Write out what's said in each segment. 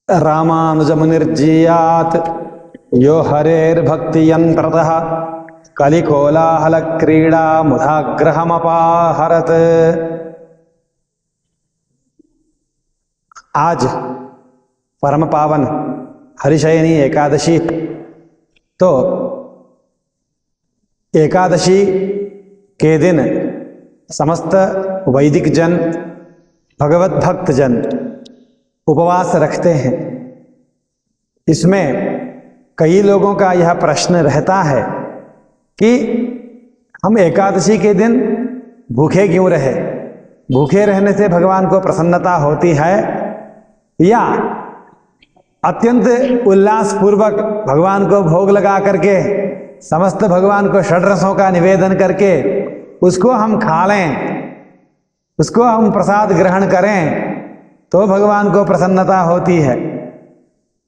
रामानुजमुनिर्जीयात् यो हरेर्भक्तियन्त्रतः कलिकोलाहलक्रीडा मुदाग्रहमपाहरत्। आज परम पावन हरिशयनी एकादशी। तो एकादशी के दिन समस्त वैदिक जन, भगवत भक्त जन उपवास रखते हैं। इसमें कई लोगों का यह प्रश्न रहता है कि हम एकादशी के दिन भूखे क्यों रहे? भूखे रहने से भगवान को प्रसन्नता होती है या अत्यंत उल्लास पूर्वक भगवान को भोग लगा करके, समस्त भगवान को षड्रसों का निवेदन करके उसको हम खा लें, उसको हम प्रसाद ग्रहण करें तो भगवान को प्रसन्नता होती है।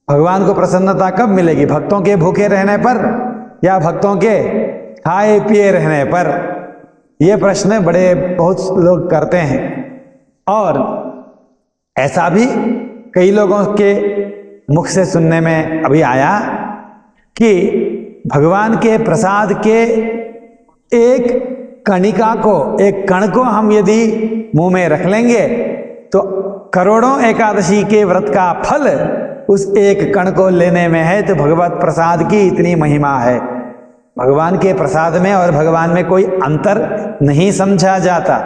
भगवान को प्रसन्नता कब मिलेगी? भक्तों के भूखे रहने पर या भक्तों के खाए पिए रहने पर? ये प्रश्न बहुत लोग करते हैं। और ऐसा भी कई लोगों के मुख से सुनने में अभी आया कि भगवान के प्रसाद के एक कणिका को, एक कण को हम यदि मुंह में रख लेंगे तो करोड़ों एकादशी के व्रत का फल उस एक कण को लेने में है। तो भगवत प्रसाद की इतनी महिमा है। भगवान के प्रसाद में और भगवान में कोई अंतर नहीं समझा जाता।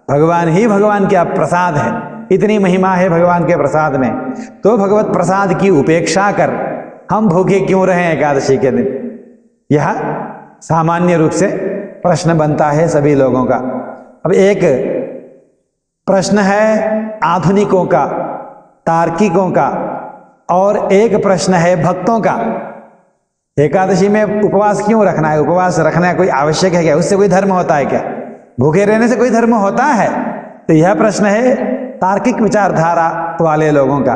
भगवान ही भगवान का प्रसाद है, इतनी महिमा है भगवान के प्रसाद में। तो भगवत प्रसाद की उपेक्षा कर हम भूखे क्यों रहें एकादशी के दिन? यह सामान्य रूप से प्रश्न बनता है सभी लोगों का। अब एक प्रश्न है आधुनिकों का, तार्किकों का, और एक प्रश्न है भक्तों का। एकादशी में उपवास क्यों रखना है? उपवास रखना कोई आवश्यक है क्या? उससे कोई धर्म होता है क्या? भूखे रहने से कोई धर्म होता है? तो यह प्रश्न है तार्किक विचारधारा वाले लोगों का।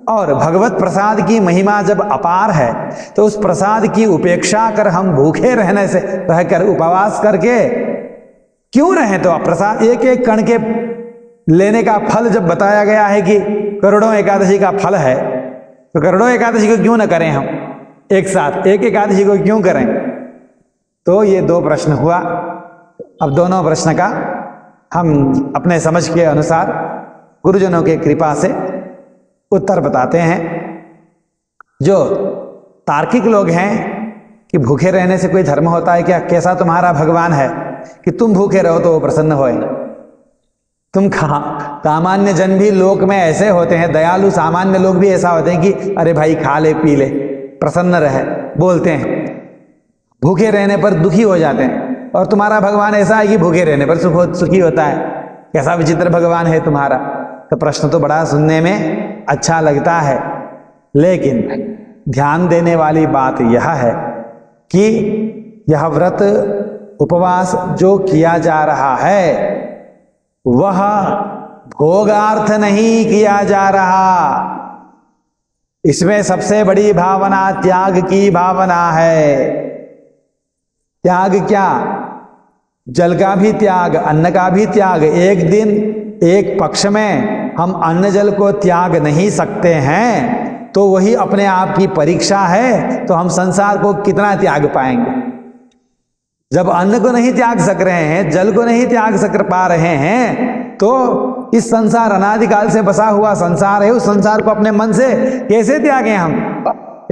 और भगवत प्रसाद की महिमा जब अपार है तो उस प्रसाद की उपेक्षा कर हम भूखे रहने से रहकर उपवास करके क्यों रहें? तो प्रसाद एक एक कण के लेने का फल जब बताया गया है कि करोड़ों एकादशी का फल है, तो करोड़ों एकादशी को क्यों न करें हम एक साथ? एक एकादशी को क्यों करें? तो ये दो प्रश्न हुआ। अब दोनों प्रश्न का हम अपने समझ के अनुसार गुरुजनों के कृपा से उत्तर बताते हैं। जो तार्किक लोग हैं कि भूखे रहने से कोई धर्म होता है क्या? कैसा तुम्हारा भगवान है कि तुम भूखे रहो तो वो प्रसन्न होए? तुम सामान्य जन भी लोक में ऐसे होते हैं, दयालु सामान्य लोग भी ऐसा होते हैं कि अरे भाई खा ले पी ले प्रसन्न रहे बोलते हैं, भूखे रहने पर दुखी हो जाते हैं। और तुम्हारा भगवान ऐसा है कि भूखे रहने पर सुखी होता है। कैसा विचित्र भगवान है तुम्हारा। तो प्रश्न तो बड़ा सुनने में अच्छा लगता है, लेकिन ध्यान देने वाली बात यह है कि यह व्रत उपवास जो किया जा रहा है वह भोगार्थ नहीं किया जा रहा। इसमें सबसे बड़ी भावना त्याग की भावना है। त्याग क्या? जल का भी त्याग, अन्न का भी त्याग। एक दिन एक पक्ष में हम अन्न जल को त्याग नहीं सकते हैं तो वही अपने आप की परीक्षा है। तो हम संसार को कितना त्याग पाएंगे? जब अन्न को नहीं त्याग सक रहे हैं, जल को नहीं त्याग सक पा रहे हैं, तो इस संसार अनादिकाल से बसा हुआ संसार है, उस संसार को अपने मन से कैसे त्यागें हम?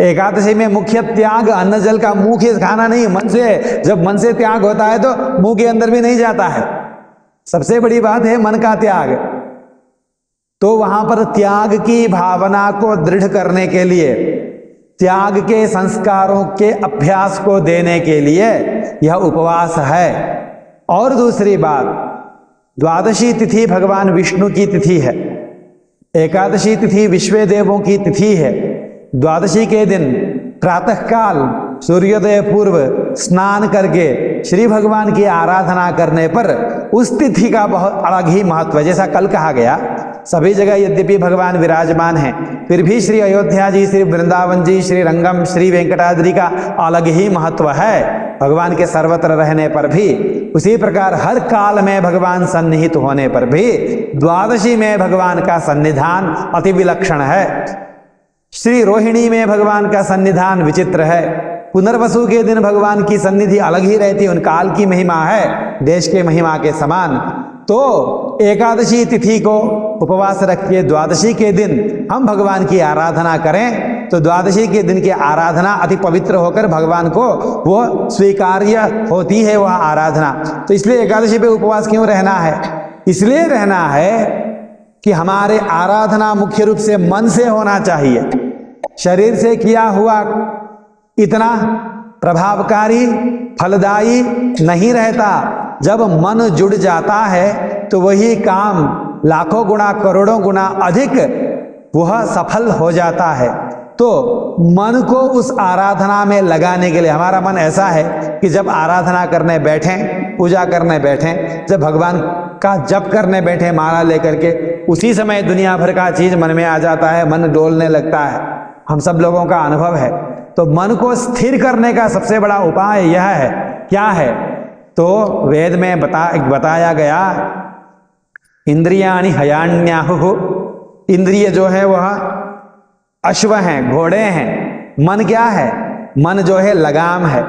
एकादशी में मुख्य त्याग अन्न जल का मुंह के खाना नहीं, मन से। जब मन से त्याग होता है तो मुंह के अंदर भी नहीं जाता है। सबसे बड़ी बात है मन का त्याग। तो वहां पर त्याग की भावना को दृढ़ करने के लिए, त्याग के संस्कारों के अभ्यास को देने के लिए यह उपवास है। और दूसरी बात, द्वादशी तिथि भगवान विष्णु की तिथि है, एकादशी तिथि विश्व देवों की तिथि है। द्वादशी के दिन प्रातःकाल सूर्योदय पूर्व स्नान करके श्री भगवान की आराधना करने पर उस तिथि का बहुत अलग ही महत्व है। जैसा कल कहा गया, सभी जगह यद्यपि भगवान विराजमान हैं, फिर भी श्री अयोध्या जी, श्री वृंदावन जी, श्री रंगम, श्री वेंकटाद्रि का अलग ही महत्व है भगवान के सर्वत्र रहने पर भी। उसी प्रकार हर काल में भगवान सन्निहित होने पर भी द्वादशी में भगवान का सन्निधान अति विलक्षण है। श्री रोहिणी में भगवान का सन्निधान विचित्र है। पुनर्वसु के दिन भगवान की सन्निधि अलग ही रहती है, उन काल की महिमा है देश के महिमा के समान। तो एकादशी तिथि को उपवास रखिए, द्वादशी के दिन हम भगवान की आराधना करें तो द्वादशी के दिन की आराधना अति पवित्र होकर भगवान को वो स्वीकार्य होती है वह आराधना। तो इसलिए एकादशी पे उपवास क्यों रहना है? इसलिए रहना है कि हमारे आराधना मुख्य रूप से मन से होना चाहिए। शरीर से किया हुआ इतना प्रभावकारी फलदायी नहीं रहता। जब मन जुड़ जाता है तो वही काम लाखों गुना करोड़ों गुना अधिक वह सफल हो जाता है। तो मन को उस आराधना में लगाने के लिए हमारा मन ऐसा है कि जब आराधना करने बैठें, पूजा करने बैठें, जब भगवान का जप करने बैठे माला लेकर के, उसी समय दुनिया भर का चीज मन में आ जाता है, मन डोलने लगता है। हम सब लोगों का अनुभव है। तो मन को स्थिर करने का सबसे बड़ा उपाय यह है। क्या है? तो वेद में बताया गया, इंद्रियाणि हयान्याहुः, इंद्रिय जो है वह अश्व हैं, घोड़े हैं। मन क्या है? मन जो है लगाम है।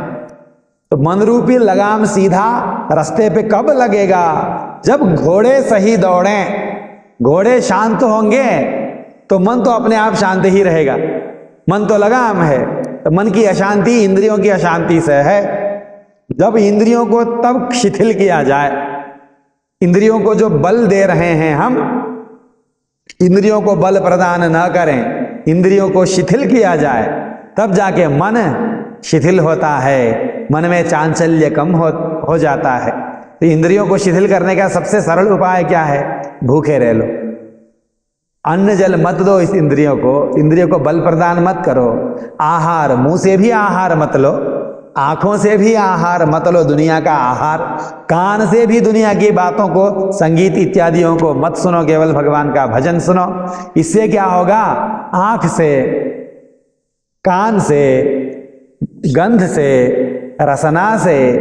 तो मन रूपी लगाम सीधा रास्ते पे कब लगेगा? जब घोड़े सही दौड़ें, घोड़े शांत होंगे तो मन तो अपने आप शांत ही रहेगा। मन तो लगाम है। तो मन की अशांति इंद्रियों की अशांति से है। जब इंद्रियों को तब शिथिल किया जाए, इंद्रियों को जो बल दे रहे हैं हम, इंद्रियों को बल प्रदान न करें, इंद्रियों को शिथिल किया जाए, तब जाके मन शिथिल होता है, मन में चांचल्य कम हो जाता है। तो इंद्रियों को शिथिल करने का सबसे सरल उपाय क्या है? भूखे रह लो, अन्न जल मत दो इस इंद्रियों को बल प्रदान मत करो। आहार, मुंह से भी आहार मत लो, आंखों से भी आहार मत लो, दुनिया का आहार। कान से भी दुनिया की बातों को, संगीत इत्यादियों को मत सुनो, केवल भगवान का भजन सुनो। इससे क्या होगा? आंख से, कान से, गंध से, रसना से,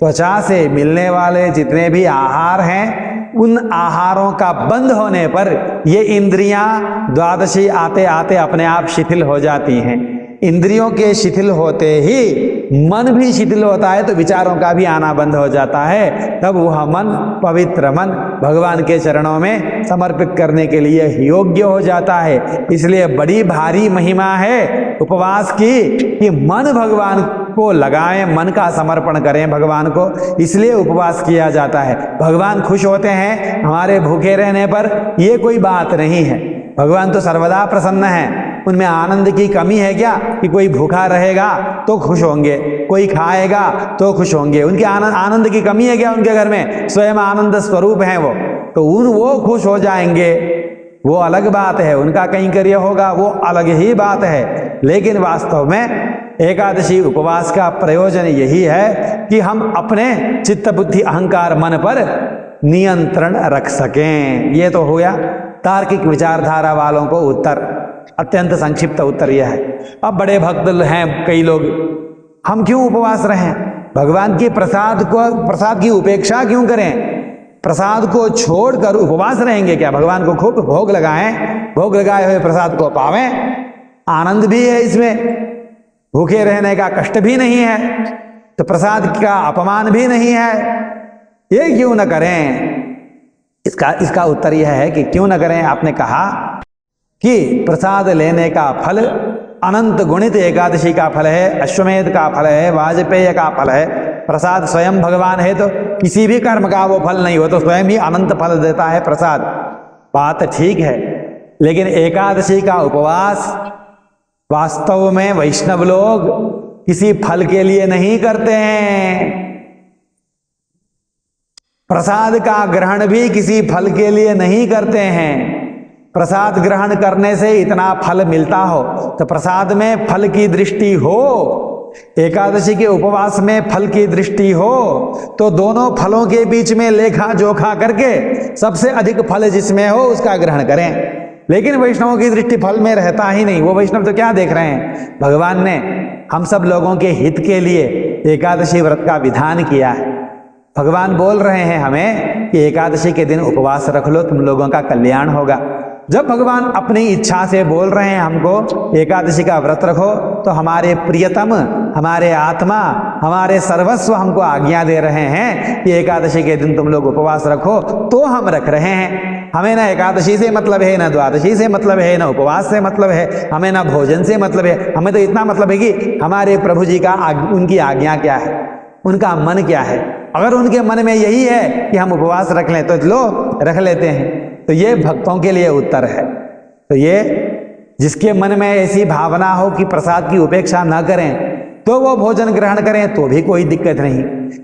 त्वचा से मिलने वाले जितने भी आहार हैं, उन आहारों का बंद होने पर ये इंद्रियां द्वादशी आते आते अपने आप शिथिल हो जाती हैं। इंद्रियों के शिथिल होते ही मन भी शिथिल होता है, तो विचारों का भी आना बंद हो जाता है। तब वह मन, पवित्र मन, भगवान के चरणों में समर्पित करने के लिए योग्य हो जाता है। इसलिए बड़ी भारी महिमा है उपवास की कि मन भगवान को लगाएं, मन का समर्पण करें भगवान को। इसलिए उपवास किया जाता है। भगवान खुश होते हैं हमारे भूखे रहने पर, ये कोई बात नहीं है। भगवान तो सर्वदा प्रसन्न है। उनमें आनंद की कमी है क्या कि कोई भूखा रहेगा तो खुश होंगे, कोई खाएगा तो खुश होंगे? उनके आनंद की कमी है क्या उनके घर में? स्वयं आनंद स्वरूप हैं वो, तो वो खुश हो जाएंगे, वो अलग बात है। उनका कैंकर्य होगा, वो अलग ही बात है। लेकिन वास्तव में एकादशी उपवास का प्रयोजन यही है कि हम अपने चित्त बुद्धि अहंकार मन पर नियंत्रण रख सकें। ये तो हो गया तार्किक विचारधारा वालों को उत्तर, अत्यंत संक्षिप्त उत्तर यह है। अब बड़े भक्त हैं कई लोग, हम क्यों उपवास रहें? भगवान के प्रसाद की उपेक्षा क्यों करें? प्रसाद को छोड़कर उपवास रहेंगे क्या? भगवान को खूब भोग लगाएं, भोग लगाए हुए प्रसाद को पावें, आनंद भी है इसमें, भूखे रहने का कष्ट भी नहीं है, तो प्रसाद का अपमान भी नहीं है। ये क्यों न करें? इसका उत्तर यह है कि क्यों न करें। आपने कहा कि प्रसाद लेने का फल अनंत गुणित एकादशी का फल है, अश्वमेध का फल है, वाजपेय का फल है। प्रसाद स्वयं भगवान है, तो किसी भी कर्म का वो फल नहीं हो, तो स्वयं ही अनंत फल देता है प्रसाद। बात ठीक है, लेकिन एकादशी का उपवास वास्तव में वैष्णव लोग किसी फल के लिए नहीं करते हैं। प्रसाद का ग्रहण भी किसी फल के लिए नहीं करते हैं। प्रसाद ग्रहण करने से इतना फल मिलता हो, तो प्रसाद में फल की दृष्टि हो, एकादशी के उपवास में फल की दृष्टि हो, तो दोनों फलों के बीच में लेखा जोखा करके सबसे अधिक फल जिसमें हो उसका ग्रहण करें। लेकिन वैष्णवों की दृष्टि फल में रहता ही नहीं। वो वैष्णव तो क्या देख रहे हैं? भगवान ने हम सब लोगों के हित के लिए एकादशी व्रत का विधान किया है। भगवान बोल रहे हैं हमें कि एकादशी के दिन उपवास रख लो, तुम लोगों का कल्याण होगा। जब भगवान अपनी इच्छा से बोल रहे हैं हमको एकादशी का व्रत रखो, तो हमारे प्रियतम, हमारे आत्मा, हमारे सर्वस्व हमको आज्ञा दे रहे हैं कि एकादशी के दिन तुम लोग उपवास रखो, तो हम रख रहे हैं। हमें ना एकादशी से मतलब है, ना द्वादशी से मतलब है, ना उपवास से मतलब है, हमें ना भोजन से मतलब है। हमें तो इतना मतलब है कि हमारे प्रभु जी का उनकी आज्ञा क्या है, उनका मन क्या है। अगर उनके मन में यही है कि हम उपवास रख लें तो लो रख लेते हैं। तो ये भक्तों के लिए उत्तर है। तो ये जिसके मन में ऐसी भावना हो कि प्रसाद की उपेक्षा न करें तो वो भोजन ग्रहण करें तो भी कोई दिक्कत नहीं।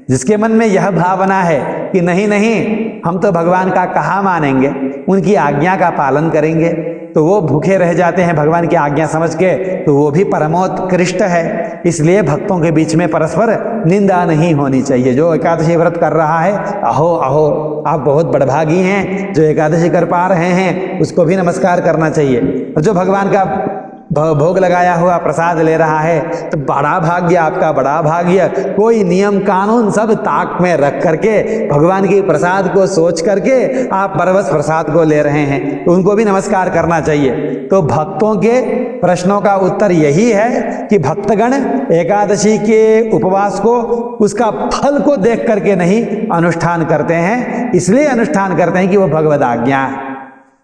जिसके मन में यह भावना है कि नहीं नहीं हम तो भगवान का कहा मानेंगे, उनकी आज्ञा का पालन करेंगे, तो वो भूखे रह जाते हैं भगवान की आज्ञा समझ के, तो वो भी परमोत्कृष्ट है। इसलिए भक्तों के बीच में परस्पर निंदा नहीं होनी चाहिए। जो एकादशी व्रत कर रहा है, अहो अहो आप बहुत बड़भागी हैं, जो एकादशी कर पा रहे हैं उसको भी नमस्कार करना चाहिए। और जो भगवान का भोग लगाया हुआ प्रसाद ले रहा है तो बड़ा भाग्य आपका, बड़ा भाग्य। कोई नियम कानून सब ताक में रख करके भगवान की प्रसाद को सोच करके आप परवश प्रसाद को ले रहे हैं, तो उनको भी नमस्कार करना चाहिए। तो भक्तों के प्रश्नों का उत्तर यही है कि भक्तगण एकादशी के उपवास को उसका फल को देख करके नहीं अनुष्ठान करते हैं, इसलिए अनुष्ठान करते हैं कि वो भगवद आज्ञा है।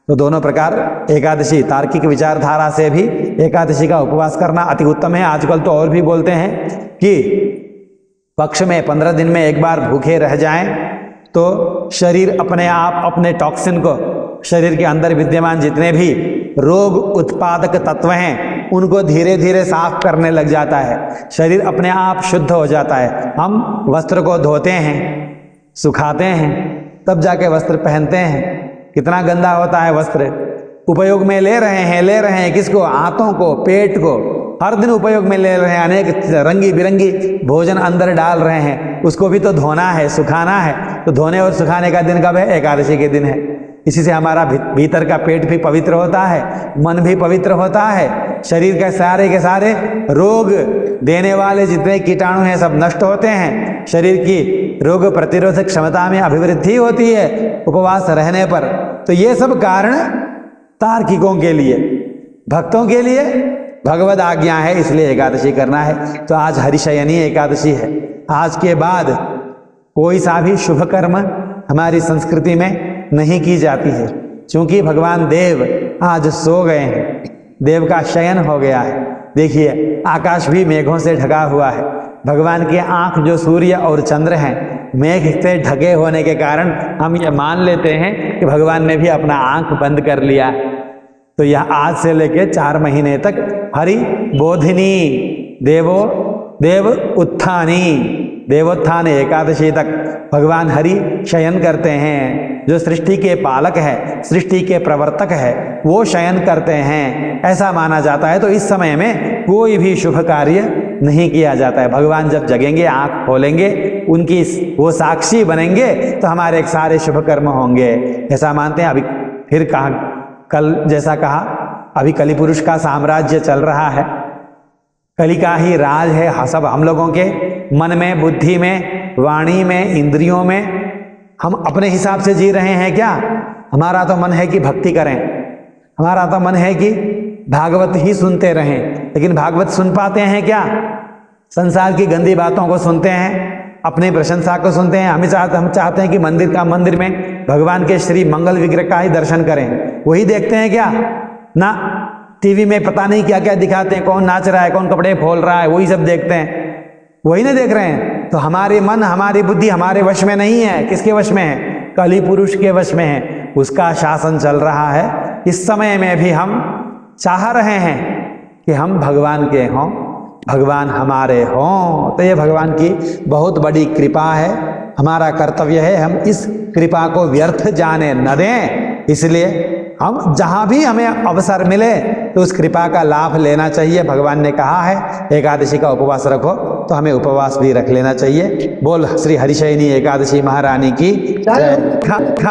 तो दोनों प्रकार एकादशी, तार्किक विचारधारा से भी एकादशी का उपवास करना अति उत्तम है। आजकल तो और भी बोलते हैं कि पक्ष में 15 दिन में एक बार भूखे रह जाएं तो शरीर अपने आप अपने टॉक्सिन को, शरीर के अंदर विद्यमान जितने भी रोग उत्पादक तत्व हैं उनको धीरे धीरे साफ करने लग जाता है, शरीर अपने आप शुद्ध हो जाता है। हम वस्त्र को धोते हैं, सुखाते हैं, तब जाके वस्त्र पहनते हैं। कितना गंदा होता है वस्त्र, उपयोग में ले रहे हैं किसको, आंतों को, पेट को, हर दिन उपयोग में ले रहे हैं, अनेक रंगी बिरंगी भोजन अंदर डाल रहे हैं, उसको भी तो धोना है, सुखाना है। तो धोने और सुखाने का दिन कब है? एकादशी के दिन है। इसी से हमारा भीतर का पेट भी पवित्र होता है, मन भी पवित्र होता है, शरीर के सारे रोग देने वाले जितने कीटाणु हैं सब नष्ट होते हैं, शरीर की रोग प्रतिरोधक क्षमता में अभिवृद्धि होती है उपवास रहने पर। तो ये सब कारण तार्किकों के लिए, भक्तों के लिए भगवद आज्ञा है, इसलिए एकादशी करना है। तो आज हरिशयनी एकादशी है। आज के बाद कोई सा भी शुभ कर्म हमारी संस्कृति में नहीं की जाती है, क्योंकि भगवान देव आज सो गए हैं, देव का शयन हो गया है। देखिए आकाश भी मेघों से ढका हुआ है। भगवान की आंख जो सूर्य और चंद्र हैं, मेघ से ढके होने के कारण हम ये मान लेते हैं कि भगवान ने भी अपना आंख बंद कर लिया। तो यह आज से लेके 4 महीने तक हरि बोधिनी देव उत्थानी, देवोत्थान एकादशी तक भगवान हरि शयन करते हैं। जो सृष्टि के पालक है, सृष्टि के प्रवर्तक है, वो शयन करते हैं, ऐसा माना जाता है। तो इस समय में कोई भी शुभ कार्य नहीं किया जाता है। भगवान जब जगेंगे, आंख खोलेंगे, उनकी वो साक्षी बनेंगे तो हमारे एक सारे शुभ कर्म होंगे, ऐसा मानते हैं। अभी फिर कहा, कल जैसा कहा, अभी कली पुरुष का साम्राज्य चल रहा है, कली का ही राज है सब हम लोगों के मन में, बुद्धि में, वाणी में, इंद्रियों में। हम अपने हिसाब से जी रहे हैं क्या? हमारा तो मन है कि भक्ति करें, हमारा तो मन है कि भागवत ही सुनते रहें, लेकिन भागवत सुन पाते हैं क्या? संसार की गंदी बातों को सुनते हैं, अपनी प्रशंसा को सुनते हैं। हम चाहते हैं कि मंदिर में भगवान के श्री मंगल विग्रह का ही दर्शन करें, वही देखते हैं क्या? ना, टीवी में पता नहीं क्या क्या दिखाते हैं, कौन नाच रहा है, कौन कपड़े खोल रहा है, वही सब देखते हैं, वही ना देख रहे हैं। तो हमारे मन, हमारी बुद्धि हमारे वश में नहीं है। किसके वश में है? कली पुरुष के वश में है, उसका शासन चल रहा है। इस समय में भी हम चाह रहे हैं कि हम भगवान के हों, भगवान हमारे हों। तो ये भगवान की बहुत बड़ी कृपा है, हमारा कर्तव्य है हम इस कृपा को व्यर्थ जाने न दें। इसलिए हम जहाँ भी हमें अवसर मिले तो उस कृपा का लाभ लेना चाहिए। भगवान ने कहा है एकादशी का उपवास रखो, तो हमें उपवास भी रख लेना चाहिए। बोल श्री हरिशयनी एकादशी महारानी की जय।